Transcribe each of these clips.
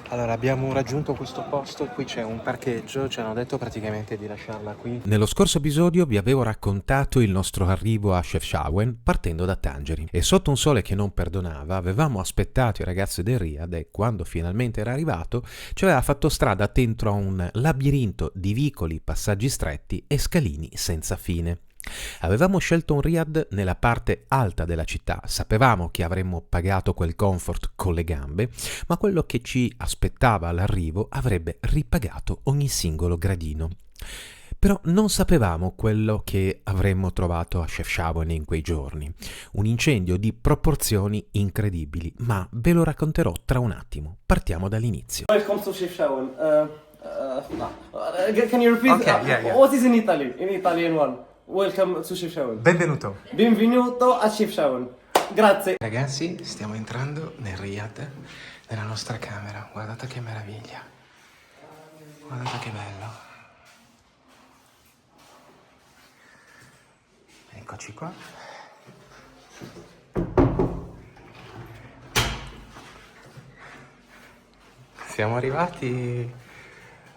Allora, abbiamo raggiunto questo posto, qui c'è un parcheggio, ci hanno detto praticamente di lasciarla qui. Nello scorso episodio vi avevo raccontato il nostro arrivo a Chefchaouen partendo da Tangerin e sotto un sole che non perdonava avevamo aspettato i ragazzi del Riad e quando finalmente era arrivato ci aveva fatto strada dentro a un labirinto di vicoli, passaggi stretti e scalini senza fine. Avevamo scelto un riad nella parte alta della città, sapevamo che avremmo pagato quel comfort con le gambe, ma quello che ci aspettava all'arrivo avrebbe ripagato ogni singolo gradino. Però non sapevamo quello che avremmo trovato a Chefchaouen in quei giorni. Un incendio di proporzioni incredibili, ma ve lo racconterò tra un attimo. Partiamo dall'inizio. Welcome to Chefchaouen. Can you repeat? Okay, yeah. What is in Italy? In Italian one. Welcome to Chefchaouen. Benvenuto. Benvenuto a Chefchaouen. Grazie. Ragazzi, stiamo entrando nel Riad, nella nostra camera. Guardate che meraviglia. Guardate che bello. Eccoci qua. Siamo arrivati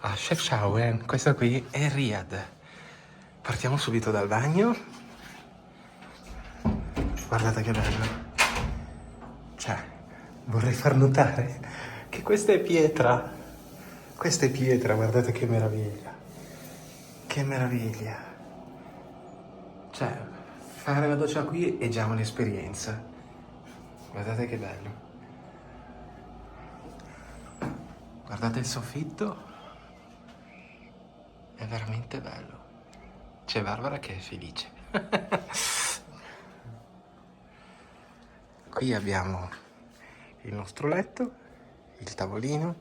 a Chefchaouen. Questo qui è il Riad. Partiamo subito dal bagno. Guardate che bello. Cioè, vorrei far notare che questa è pietra. Questa è pietra, guardate che meraviglia. Che meraviglia. Cioè, fare la doccia qui è già un'esperienza. Guardate che bello. Guardate il soffitto. È veramente bello. C'è Barbara che è felice. Qui abbiamo il nostro letto, il tavolino.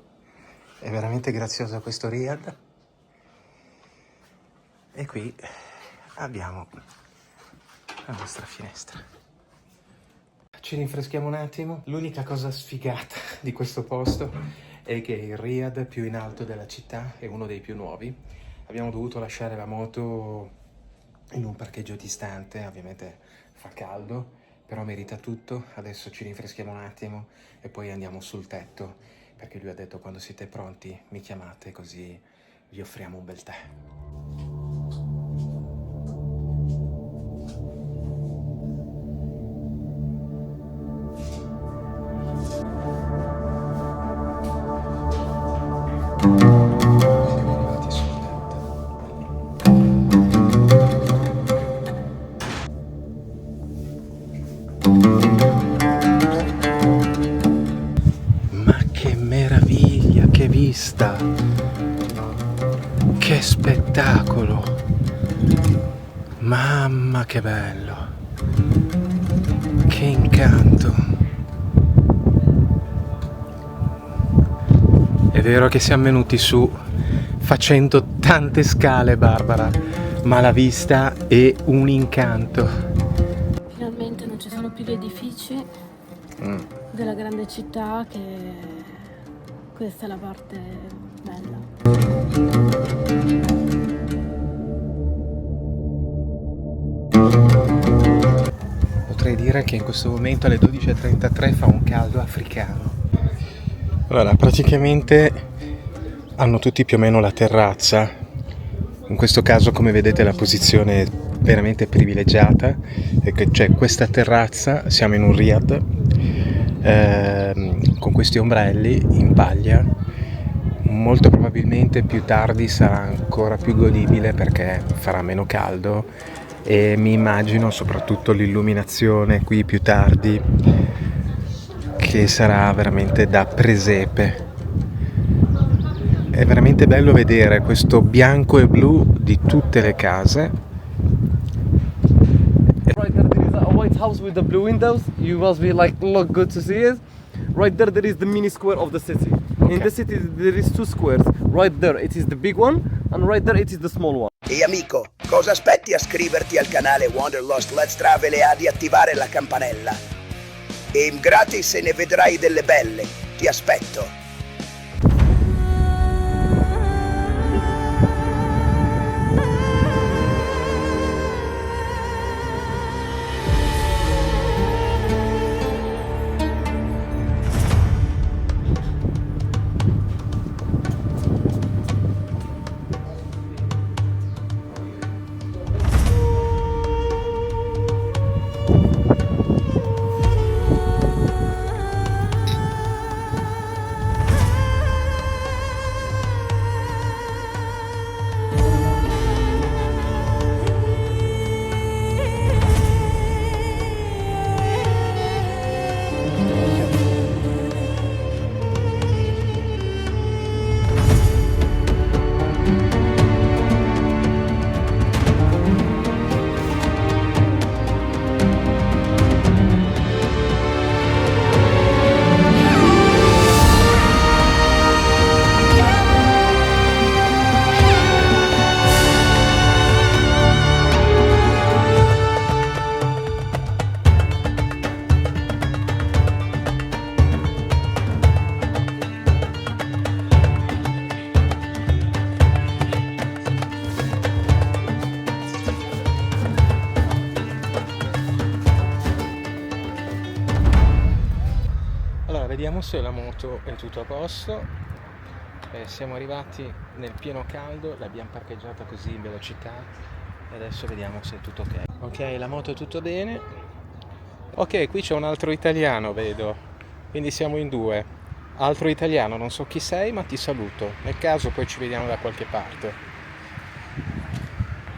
È veramente grazioso questo Riad. E qui abbiamo la nostra finestra. Ci rinfreschiamo un attimo. L'unica cosa sfigata di questo posto è che il Riad più in alto della città è uno dei più nuovi. Abbiamo dovuto lasciare la moto in un parcheggio distante, ovviamente fa caldo, però merita tutto. Adesso ci rinfreschiamo un attimo e poi andiamo sul tetto, perché lui ha detto quando siete pronti mi chiamate così vi offriamo un bel tè. Siamo arrivati sul tetto. Ma che meraviglia, che vista! Che spettacolo! Mamma che bello! Che incanto! È vero che siamo venuti su facendo tante scale, Barbara, ma la vista è un incanto. Finalmente non ci sono più gli edifici della grande città, che questa è la parte bella. Potrei dire che in questo momento alle 12:33 fa un caldo africano. Allora, praticamente hanno tutti più o meno la terrazza. In questo caso, come vedete, la posizione è veramente privilegiata. E che c'è questa terrazza, siamo in un Riad con questi ombrelli in paglia. Molto probabilmente più tardi sarà ancora più godibile perché farà meno caldo e mi immagino soprattutto l'illuminazione qui più tardi che sarà veramente da presepe. È veramente bello vedere questo bianco e blu di tutte le case. Right there is a white house with the blue windows. You must be like, look good to see it. Right there is the mini square of the city. Okay. In the city there is two squares. Right there it is the big one, and right there it is the small one. Ehi amico, cosa aspetti a iscriverti al canale Wanderlust Let's Travel e ad attivare la campanella? E gratis e ne vedrai delle belle. Ti aspetto. vediamo se la moto è tutto a posto. Siamo arrivati nel pieno caldo, l'abbiamo parcheggiata così in velocità e adesso vediamo se è tutto ok. Ok, la moto è tutto bene. Ok, qui c'è un altro italiano, vedo, quindi siamo in due. Altro italiano, non so chi sei, ma ti saluto. Nel caso poi ci vediamo da qualche parte.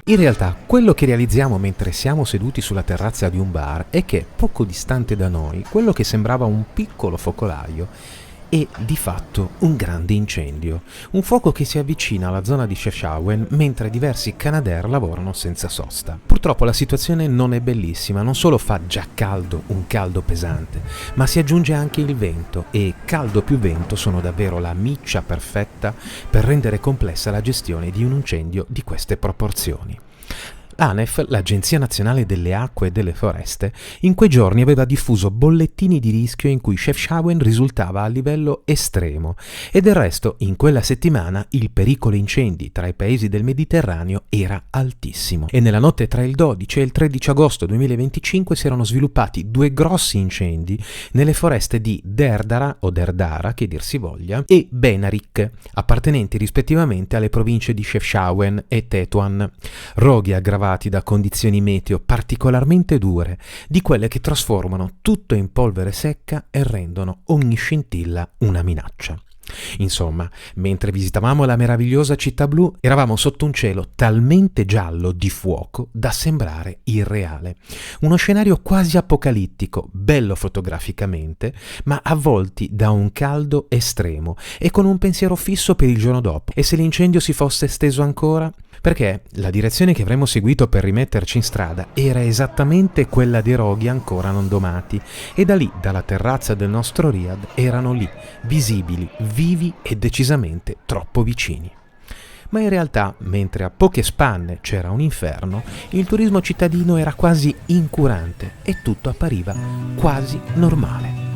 In realtà, quello che realizziamo mentre siamo seduti sulla terrazza di un bar è che, poco distante da noi, quello che sembrava un piccolo focolaio è di fatto un grande incendio. Un fuoco che si avvicina alla zona di Chefchaouen mentre diversi Canadair lavorano senza sosta. Purtroppo la situazione non è bellissima, non solo fa già caldo, un caldo pesante, ma si aggiunge anche il vento e caldo più vento sono davvero la miccia perfetta per rendere complessa la gestione di un incendio di queste proporzioni. L'ANEF, l'Agenzia Nazionale delle Acque e delle Foreste, in quei giorni aveva diffuso bollettini di rischio in cui Chefchaouen risultava a livello estremo e del resto in quella settimana il pericolo incendi tra i paesi del Mediterraneo era altissimo e nella notte tra il 12 e il 13 agosto 2025 si erano sviluppati 2 grossi incendi nelle foreste di Derdara o Derdara, che dir si voglia, e Benarik, appartenenti rispettivamente alle province di Chefchaouen e Tetuan, roghi aggravati da condizioni meteo particolarmente dure, di quelle che trasformano tutto in polvere secca e rendono ogni scintilla una minaccia. Insomma, mentre visitavamo la meravigliosa città blu, eravamo sotto un cielo talmente giallo di fuoco da sembrare irreale. Uno scenario quasi apocalittico, bello fotograficamente, ma avvolti da un caldo estremo e con un pensiero fisso per il giorno dopo. E se l'incendio si fosse esteso ancora? Perché la direzione che avremmo seguito per rimetterci in strada era esattamente quella dei roghi ancora non domati e da lì, dalla terrazza del nostro riad, erano lì, visibili, vivi e decisamente troppo vicini. Ma in realtà, mentre a poche spanne c'era un inferno, il turismo cittadino era quasi incurante e tutto appariva quasi normale.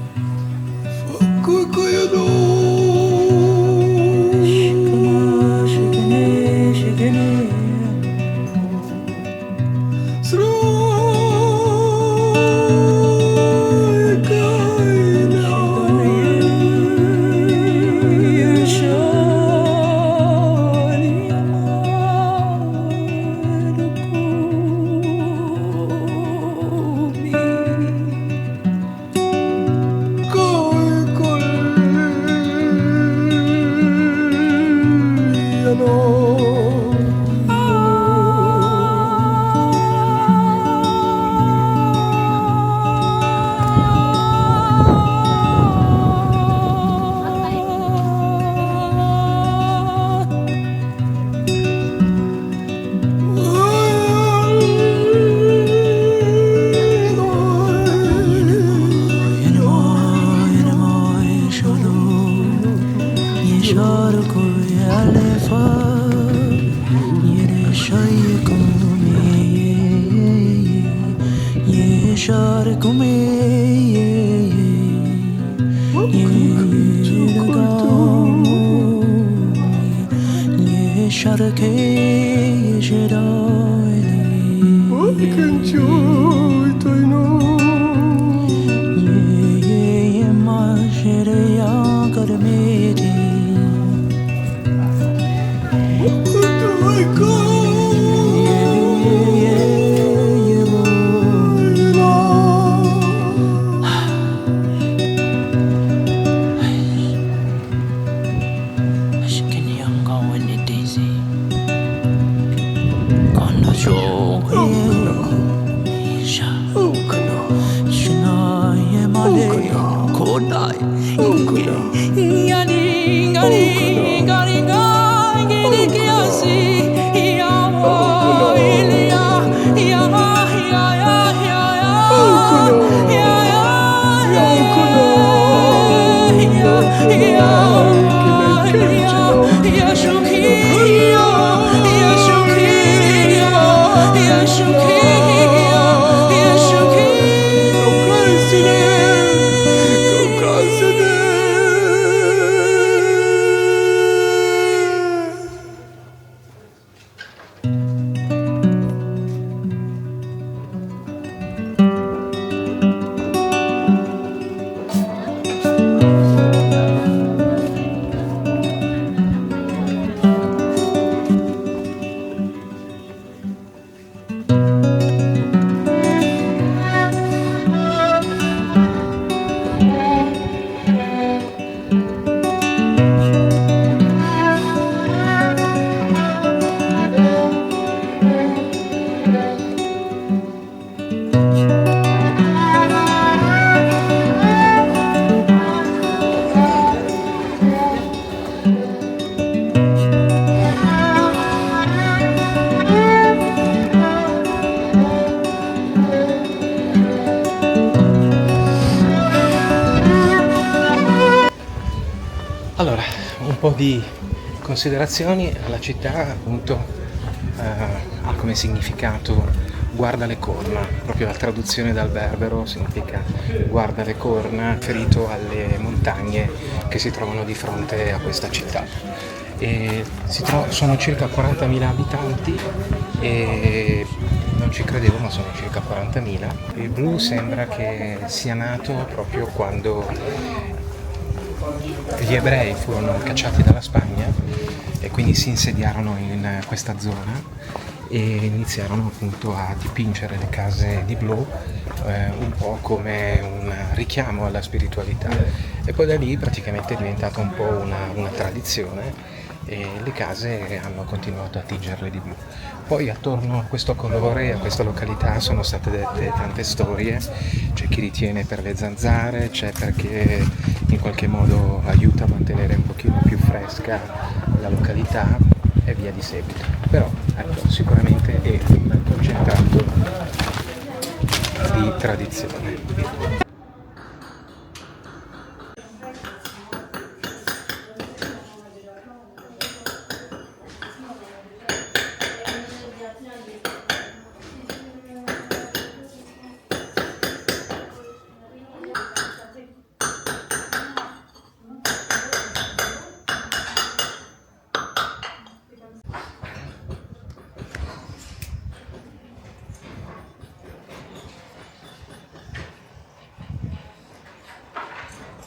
un po' di considerazioni. La città appunto ha come significato guarda le corna, proprio la traduzione dal berbero significa guarda le corna, riferito alle montagne che si trovano di fronte a questa città. E sono circa 40.000 abitanti e non ci credevo, ma sono circa 40.000. Il blu sembra che sia nato proprio quando gli ebrei furono cacciati dalla Spagna e quindi si insediarono in questa zona e iniziarono appunto a dipingere le case di blu un po' come un richiamo alla spiritualità, e poi da lì praticamente è diventata un po' una tradizione e le case hanno continuato a tingerle di blu. Poi attorno a questo colore, a questa località, sono state dette tante storie. C'è chi ritiene per le zanzare, c'è perché in qualche modo aiuta a mantenere un pochino più fresca la località e via di seguito. Però ecco, sicuramente è un concentrato di tradizione.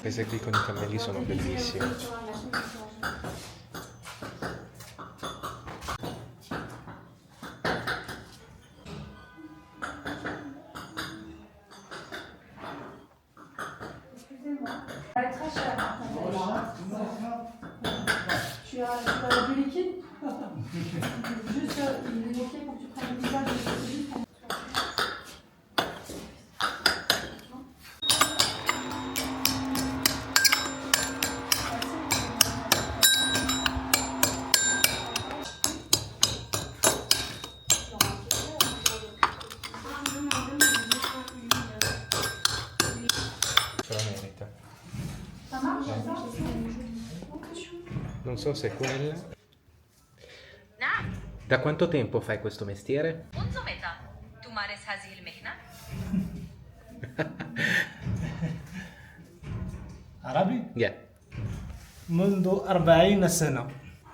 Le prese qui con i cammelli sono bellissime. Tu as du liquide Juste, il est ok pour que tu prennes le visage et juste pour... Ce la merita. Ça marche Non so se è quella. نعم Da quanto tempo fai questo mestiere? منذ متى تمارس هذه المهنة؟ عربي Yeah. منذ 40 سنة.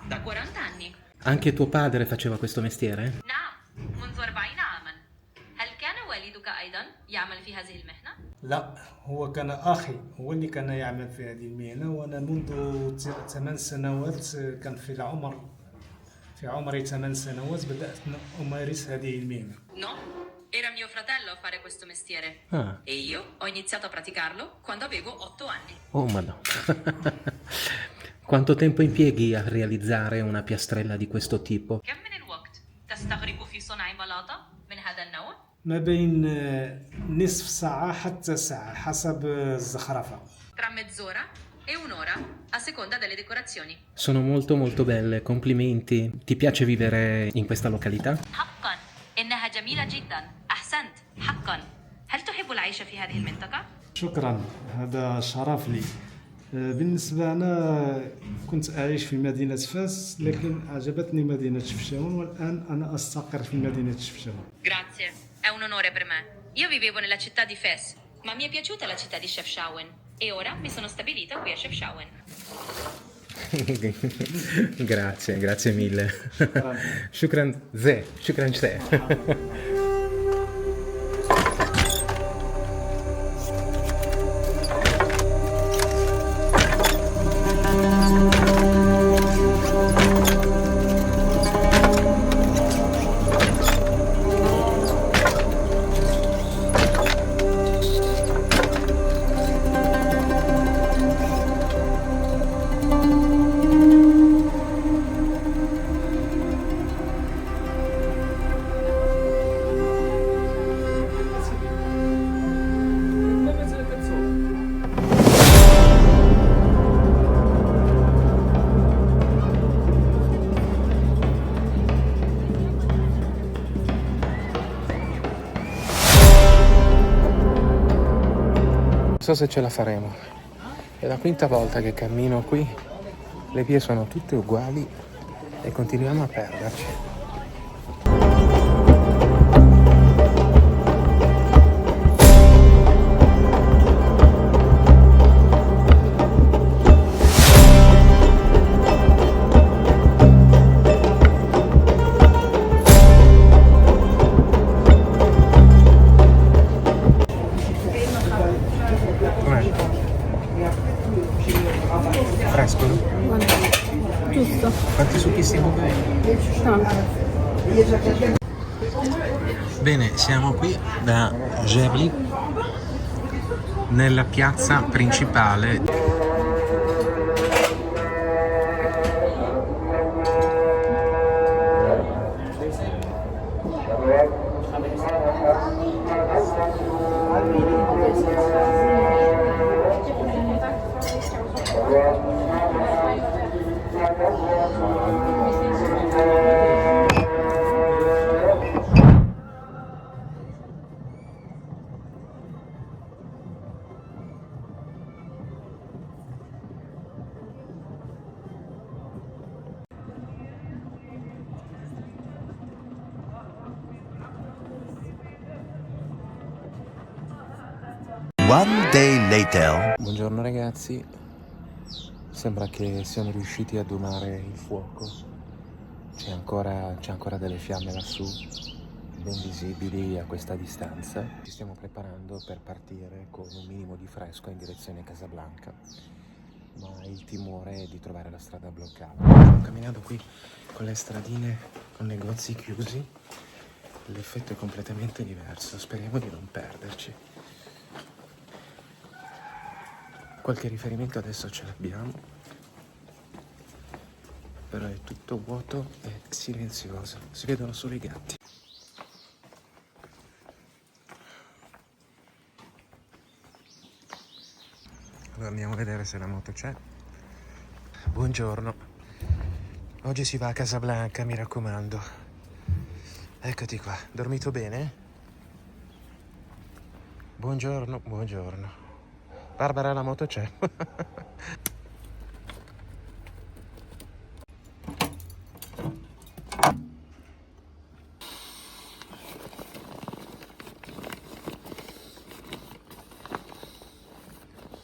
Da 40 anni. Anche tuo padre faceva questo mestiere? نعم منذ 40 عاما. هل كان والدك أيضا يعمل في هذه المهنة؟ لا، هو كان أخي هو اللي كان يعمل في هذه المهنة، وأنا منذ 8 سنوات كان في عمري 8 سنوات بدأت أمارس هذه المهنة. No, era mio fratello a fare questo mestiere. Ah. E io ho iniziato a praticarlo quando avevo 8 anni. Oh madonna. Quanto tempo impieghi a realizzare una piastrella di questo tipo? كم من الوقت تستغرق في صنع بلاطة من هذا النوع؟ ما بين نصف ساعة حتى ساعة حسب الزخرفة. Tra mezz'ora e un'ora, a seconda delle decorazioni. Sono molto molto belle, complimenti. Ti piace vivere in questa località? حقا إنها جميلة جدا. أحسنت حقا. هل تحب العيش في هذه المنطقة؟ شكرا، هذا شرف لي. بالنسبة أنا كنت أعيش في مدينة فاس، لكن أعجبتني مدينة شفشاون، والآن أنا أستقر في مدينة شفشاون. Grazie, è un onore per me. Io vivevo nella città di Fes, ma mi è piaciuta la città di Chefchaouen e ora mi sono stabilita qui a Chefchaouen. Grazie mille. Shukran ze, shukran ze. Non so se ce la faremo. È la quinta volta che cammino qui Le vie sono tutte uguali e continuiamo a perderci. Fresco? Guarda, giusto. Quanti succhi stiamo bevendo? Tanto. Bene, siamo qui da Gebli, nella piazza principale. One day later. Buongiorno ragazzi, sembra che siamo riusciti a domare il fuoco. C'è ancora delle fiamme lassù, ben visibili a questa distanza. Ci stiamo preparando per partire con un minimo di fresco in direzione Casablanca, ma il timore è di trovare la strada bloccata. Stiamo camminando qui con le stradine con negozi chiusi, l'effetto è completamente diverso, speriamo di non perderci. Qualche riferimento adesso ce l'abbiamo, però è tutto vuoto e silenzioso, si vedono solo i gatti. Allora andiamo a vedere se la moto c'è. Buongiorno, oggi si va a Casablanca, mi raccomando. Eccoti qua, dormito bene? Buongiorno, buongiorno. Barbara, la moto c'è.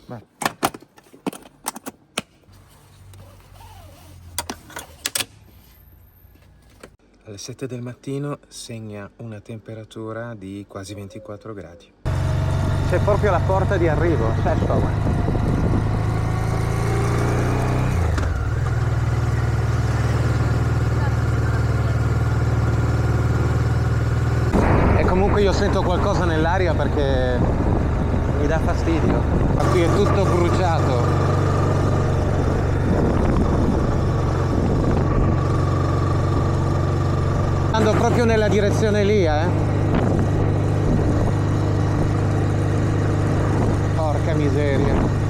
Vai. Alle 7 del mattino segna una temperatura di quasi 24 gradi. C'è proprio la porta di arrivo, Chefchaouen. E comunque io sento qualcosa nell'aria perché mi dà fastidio. Qui è tutto bruciato. Andando proprio nella direzione lì, Porca miseria.